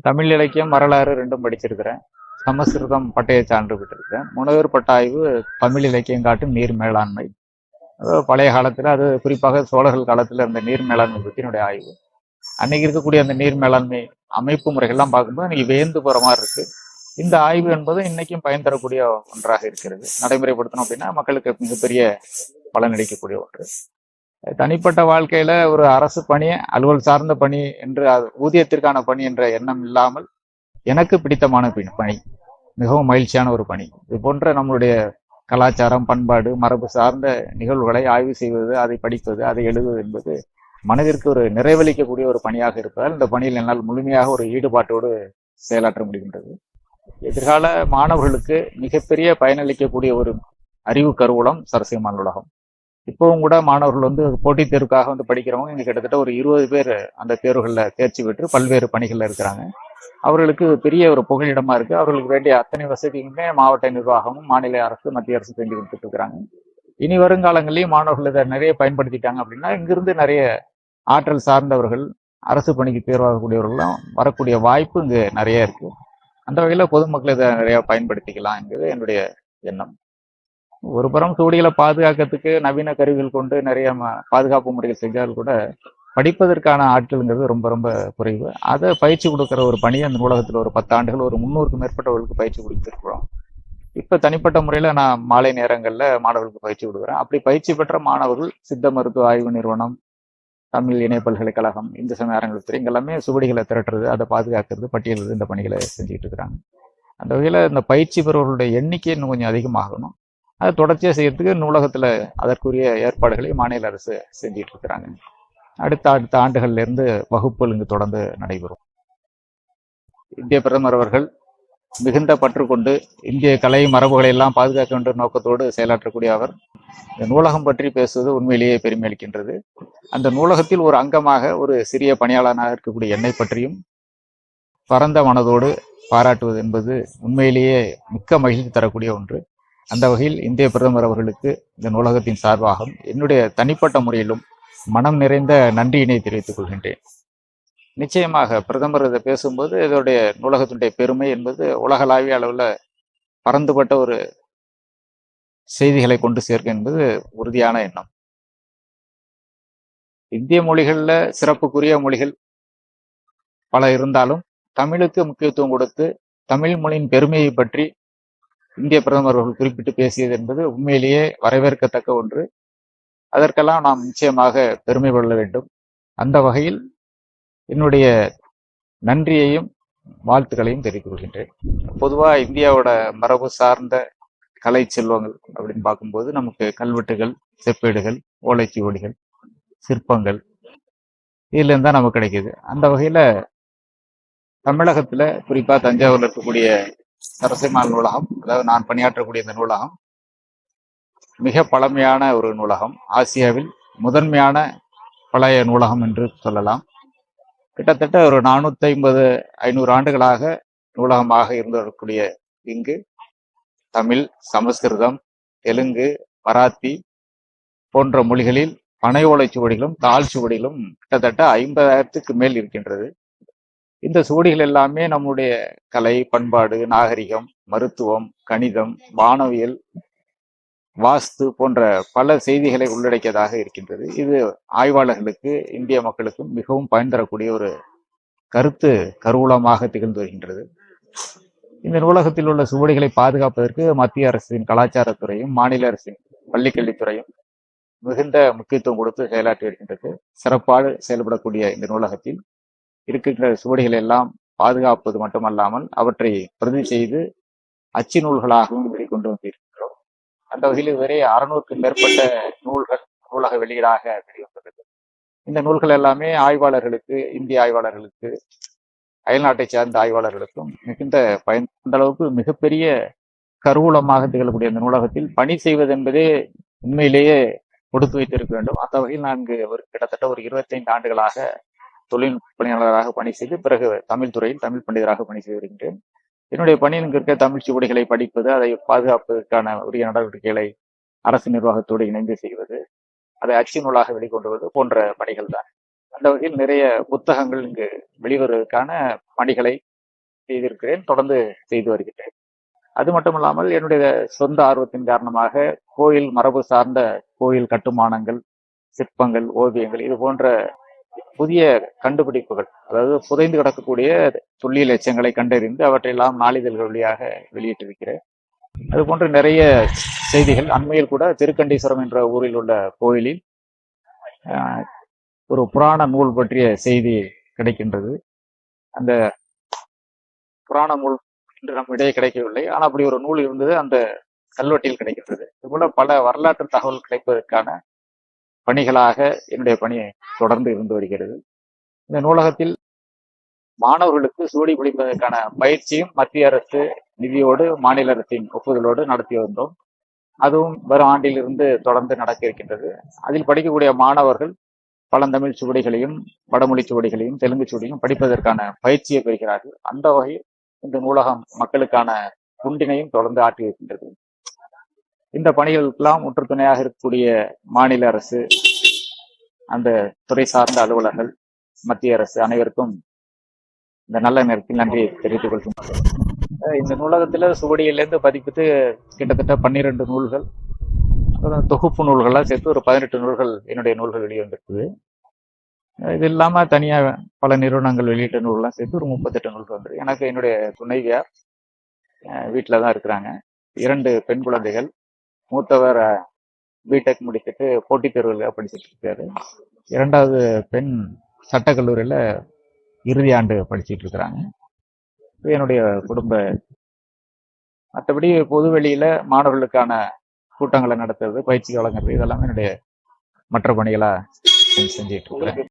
தமிழ் இலக்கியம் வரலாறு ரெண்டும் படிச்சிருக்கிறேன். சமஸ்கிருதம் பட்டய சான்று பெற்றிருக்கிறேன். முனைவர் பட்ட ஆய்வு தமிழ் இலக்கியம் காட்டும் நீர் மேலாண்மை. பழைய காலத்துல, அது குறிப்பாக சோழர்கள் காலத்துல இருந்த நீர் மேலாண்மை பற்றி என்னுடைய ஆய்வு. அன்னைக்கு இருக்கக்கூடிய அந்த நீர் மேலாண்மை அமைப்பு முறைகள்லாம் பார்க்கும்போது அன்னைக்கு வியந்து போற மாதிரி இருக்கு. இந்த ஆய்வு என்பது இன்னைக்கும் பயன் தரக்கூடிய ஒன்றாக இருக்கிறது. நடைமுறைப்படுத்தணும் அப்படின்னா மக்களுக்கு மிகப்பெரிய பலன் அளிக்கக்கூடிய ஒன்று. தனிப்பட்ட வாழ்க்கையில ஒரு அரசு பணி, அலுவல் சார்ந்த பணி என்று ஊதியத்திற்கான பணி என்ற எண்ணம் இல்லாமல் எனக்கு பிடித்தமான பணி, மிகவும் மகிழ்ச்சியான ஒரு பணி. இது போன்ற நம்மளுடைய கலாச்சாரம், பண்பாடு, மரபு சார்ந்த நிகழ்வுகளை ஆய்வு செய்வது, அதை படிப்பது, அதை எழுதுவது என்பது மனதிற்கு ஒரு நிறைவளிக்கக்கூடிய ஒரு பணியாக இருப்பதால் இந்த பணியில் என்னால் முழுமையாக ஒரு ஈடுபாட்டோடு செயலாற்ற முடிகின்றது. எதிர்கால மாணவர்களுக்கு மிகப்பெரிய பயனளிக்கக்கூடிய ஒரு அறிவு கருவூலம் சரஸ்வதி நூலகம். இப்பவும் கூட மாணவர்கள் போட்டித் தேர்வுக்காக படிக்கிறவங்க இங்க கிட்டத்தட்ட ஒரு 20 பேர் அந்த தேர்வுகளில் தேர்ச்சி பெற்று பல்வேறு பணிகள்ல இருக்கிறாங்க. அவர்களுக்கு பெரிய ஒரு புகலிடமா இருக்கு. அவர்களுக்கு வேண்டிய அத்தனை வசதியுமே மாவட்ட நிர்வாகமும், மாநில அரசு, மத்திய அரசு செஞ்சு கொடுத்துட்டு இருக்கிறாங்க. இனி வருங்காலங்களையும் மாணவர்கள் இதை நிறைய பயன்படுத்திட்டாங்க அப்படின்னா இங்கிருந்து நிறைய ஆற்றல் சார்ந்தவர்கள், அரசு பணிக்கு தேர்வாகக்கூடியவர்களும் வரக்கூடிய வாய்ப்பு இங்கு நிறைய இருக்கு. அந்த வகையில பொதுமக்கள் இதை நிறைய பயன்படுத்திக்கலாம் என்கிறது என்னுடைய எண்ணம். ஒரு புறம் சூடிகளை பாதுகாக்கிறதுக்கு நவீன கருவிகள் கொண்டு நிறைய பாதுகாப்பு முறைகள் செஞ்சால் கூட படிப்பதற்கான ஆட்கள்ங்கிறது ரொம்ப ரொம்ப குறைவு. அதை பயிற்சி கொடுக்குற ஒரு பணி அந்த நூலகத்தில் ஒரு 10 ஆண்டுகள் ஒரு 300க்கும் மேற்பட்டவர்களுக்கு பயிற்சி கொடுத்துருக்குறோம். இப்போ தனிப்பட்ட முறையில் நான் மாலை நேரங்களில் மாணவர்களுக்கு பயிற்சி கொடுக்குறேன். அப்படி பயிற்சி பெற்ற மாணவர்கள் சித்த மருத்துவ ஆய்வு நிறுவனம், தமிழ் இணைய பல்கலைக்கழகம், இந்து சமய அறநிலையத்துறை எல்லாமே சுவடிகளை திரட்டுறது, அதை பாதுகாக்கிறது, பட்டியலிடுறது, இந்த பணிகளை செஞ்சுக்கிட்டு இருக்கிறாங்க. அந்த வகையில் இந்த பயிற்சி பெறுவர்களுடைய எண்ணிக்கை இன்னும் கொஞ்சம் அதிகமாகணும். அதை தொடர்ச்சியாக செய்யறதுக்கு நூலகத்தில் அதற்குரிய ஏற்பாடுகளை மாநில அரசு செஞ்சிட்டு இருக்கிறாங்க. அடுத்த ஆண்டுகள்ல இருந்து வகுப்புகள் இங்கு தொடர்ந்து நடைபெறும். இந்திய பிரதமர் அவர்கள் மிகுந்த பற்று கொண்டு இந்திய கலை மரபுகளை எல்லாம் பாதுகாக்க வேண்டும் நோக்கத்தோடு செயலாற்றக்கூடிய அவர் இந்த நூலகம் பற்றி பேசுவது உண்மையிலேயே பெருமை அளிக்கின்றது. அந்த நூலகத்தில் ஒரு அங்கமாக ஒரு சிறிய பணியாளனாக இருக்கக்கூடிய என்னை பற்றியும் பரந்த மனதோடு பாராட்டுவது என்பது உண்மையிலேயே மிக்க மகிழ்ச்சி தரக்கூடிய ஒன்று. அந்த வகையில் இந்திய பிரதமர் அவர்களுக்கு இந்த நூலகத்தின் சார்பாக என்னுடைய தனிப்பட்ட முறையிலும் மனம் நிறைந்த நன்றியினை தெரிவித்துக் கொள்கின்றேன். நிச்சயமாக பிரதமர் இதை பேசும்போது இதோடைய நூலகத்தினுடைய பெருமை என்பது உலகளாவிய அளவில் பறந்துபட்ட ஒரு செய்திகளை கொண்டு சேர்க்க என்பது உறுதியான எண்ணம். இந்திய மொழிகள்ல சிறப்புக்குரிய மொழிகள் பல இருந்தாலும் தமிழுக்கு முக்கியத்துவம் கொடுத்து தமிழ் மொழியின் பெருமையை பற்றி இந்திய பிரதமர் அவர்கள் குறிப்பிட்டு பேசியது என்பது உண்மையிலேயே வரவேற்கத்தக்க ஒன்று. அதற்கெல்லாம் நாம் நிச்சயமாக பெருமை கொள்ள வேண்டும். அந்த வகையில் என்னுடைய நன்றியையும் வாழ்த்துக்களையும் தெரிவித்துக் கொள்கின்றேன். பொதுவாக இந்தியாவோட மரபு சார்ந்த கலை செல்வங்கள் அப்படின்னு பார்க்கும்போது நமக்கு கல்வெட்டுகள், செப்பேடுகள், ஓலைச்சுவடிகள், சிற்பங்கள் இதுல இருந்தா நமக்கு கிடைக்குது. அந்த வகையில தமிழகத்துல குறிப்பா தஞ்சாவூர்ல இருக்கக்கூடிய சரஸ்வதி நூலகம், அதாவது நான் பணியாற்றக்கூடிய இந்த நூலகம் மிக பழமையான ஒரு நூலகம். ஆசியாவில் முதன்மையான பழைய நூலகம் என்று சொல்லலாம். கிட்டத்தட்ட ஒரு 450-500 ஆண்டுகளாக நூலகமாக இருந்து வரக்கூடிய இங்கு தமிழ், சமஸ்கிருதம், தெலுங்கு, மராத்தி போன்ற மொழிகளில் பனை ஓலைச்சுவடிகளும் தாள் சுவடிகளும் கிட்டத்தட்ட 50,000க்கு மேல் இருக்கின்றது. இந்த சுவடிகள் எல்லாமே நம்முடைய கலை, பண்பாடு, நாகரிகம், மருத்துவம், கணிதம், வானவியல், வாஸ்து போன்ற பல செய்திகளை உள்ளடக்கியதாக இருக்கின்றது. இது ஆய்வாளர்களுக்கு, இந்திய மக்களுக்கும் மிகவும் பயன் தரக்கூடிய ஒரு கருத்து கருவூலமாக திகழ்ந்து வருகின்றது. இந்த நூலகத்தில் உள்ள சுவடிகளை பாதுகாப்பதற்கு மத்திய அரசின் கலாச்சாரத்துறையும், மாநில அரசின் பள்ளிக்கல்வித்துறையும் மிகுந்த முக்கியத்துவம் கொடுத்து செயலாற்றி வருகின்றது. சிறப்பாக செயல்படக்கூடிய இந்த நூலகத்தில் இருக்கின்ற சுவடிகளை எல்லாம் பாதுகாப்பது மட்டுமல்லாமல் அவற்றை பிரதி செய்து அச்சு நூல்களாகவும் வெளிக்கொண்டு வந்திருக்கிறோம். அந்த வகையில் இதுவரை 600க்கும் மேற்பட்ட நூல்கள் நூலக வெளியீடாக வெளிவந்துள்ளது. இந்த நூல்கள் எல்லாமே ஆய்வாளர்களுக்கு, இந்திய ஆய்வாளர்களுக்கு, அயல்நாட்டை சார்ந்த ஆய்வாளர்களுக்கும் மிகுந்த பயன். அந்த அளவுக்கு மிகப்பெரிய கருவூலமாக திகழக்கூடிய இந்த நூலகத்தில் பணி செய்வது என்பதே உண்மையிலேயே கொடுத்து வைத்திருக்க வேண்டும். அந்த வகையில் நான் கிட்டத்தட்ட ஒரு 25 ஆண்டுகளாக தொழில்நுட்ப பணியாளராக பணி செய்து பிறகு தமிழ் துறையில் தமிழ் பண்டிதராக பணி செய்து வருகின்றேன். என்னுடைய பணி இங்கு இருக்க தமிழ் சுவடிகளை படிப்பது, அதை பாதுகாப்பதற்கான உரிய நடவடிக்கைகளை அரசு நிர்வாகத்தோடு இணைந்து செய்வது, அதை அச்சு நூலாக வெளிக்கொண்டு வருவது போன்ற பணிகள் தான். அந்த வகையில் நிறைய புத்தகங்கள் இங்கு வெளிவருவதற்கான பணிகளை செய்திருக்கிறேன், தொடர்ந்து செய்து வருகிறேன். அது மட்டுமல்லாமல் என்னுடைய சொந்த ஆர்வத்தின் காரணமாக கோயில் மரபு சார்ந்த கோயில் கட்டுமானங்கள், சிற்பங்கள், ஓவியங்கள் இது போன்ற புதிய கண்டுபிடிப்புகள், அதாவது புதைந்து கிடக்கக்கூடிய தொல்லியல் எச்சங்களை கண்டறிந்து அவற்றையெல்லாம் நாளிதழ்கள் வழியாக வெளியிட்டிருக்கிறேன். அது போன்ற நிறைய செய்திகள். அண்மையில் கூட திருக்கண்டீஸ்வரம் என்ற ஊரில் உள்ள கோயிலில் ஒரு புராண நூல் பற்றிய செய்தி கிடைக்கின்றது. அந்த புராண நூல் இன்று நம்மிடையே கிடைக்கவில்லை, ஆனால் அப்படி ஒரு நூல் இருந்தது, அந்த கல்வெட்டில் கிடைக்கின்றது. இதுபோல பல வரலாற்று தகவல் கிடைப்பதற்கான பணிகளாக என்னுடைய பணி தொடர்ந்து இருந்து வருகிறது. இந்த நூலகத்தில் மாணவர்களுக்கு சுவடி பிடிப்பதற்கான பயிற்சியும் மத்திய அரசு நிதியோடு மாநில அரசின் ஒப்புதலோடு நடத்தி வந்தோம். அதுவும் வரும் ஆண்டிலிருந்து தொடர்ந்து நடக்க இருக்கின்றது. அதில் படிக்கக்கூடிய மாணவர்கள் பழந்தமிழ் சுவடிகளையும் வடமொழி சுவடிகளையும் தெலுங்கு சுவடியும் படிப்பதற்கான பயிற்சியை பெறுகிறார்கள். அந்த வகையில் இந்த நூலகம் மக்களுக்கான குண்டினையும் தொடர்ந்து ஆற்றி இருக்கின்றது. இந்த பணிகளுக்கெல்லாம் முற்றுத்துணையாக இருக்கக்கூடிய மாநில அரசு, அந்த துறை சார்ந்த அலுவலர்கள், மத்திய அரசு அனைவருக்கும் இந்த நல்ல நேரத்தில் நன்றி தெரிவித்துக் கொள்கின்றோம். இந்த நூலகத்துல சுவடியிலிருந்து பதிப்பித்து கிட்டத்தட்ட 12 நூல்கள், தொகுப்பு நூல்கள்லாம் சேர்த்து ஒரு 18 நூல்கள் என்னுடைய நூல்கள் வெளிவந்திருக்குது. இது இல்லாம தனியா பல நிறுவனங்கள் வெளியிட்ட நூல்கள்லாம் சேர்த்து ஒரு 38 நூல்கள் வந்துருக்கு. எனக்கு என்னுடைய துணைவியார் வீட்டில தான் இருக்கிறாங்க. 2 பெண் குழந்தைகள். மூத்தவர் பிடெக் முடிச்சுட்டு போட்டித் தேர்வுல படிச்சுட்டு இருக்காரு. 2வது பெண் சட்டக்கல்லூரியில இறுதி ஆண்டு படிச்சுட்டு இருக்கிறாங்க. என்னுடைய குடும்ப. மற்றபடி பொது வெளியில மாணவர்களுக்கான கூட்டங்களை நடத்துறது, பயிற்சி வழங்குறது, இதெல்லாம் என்னுடைய மற்ற பணிகளா செஞ்சுட்டு இருக்கிறேன்.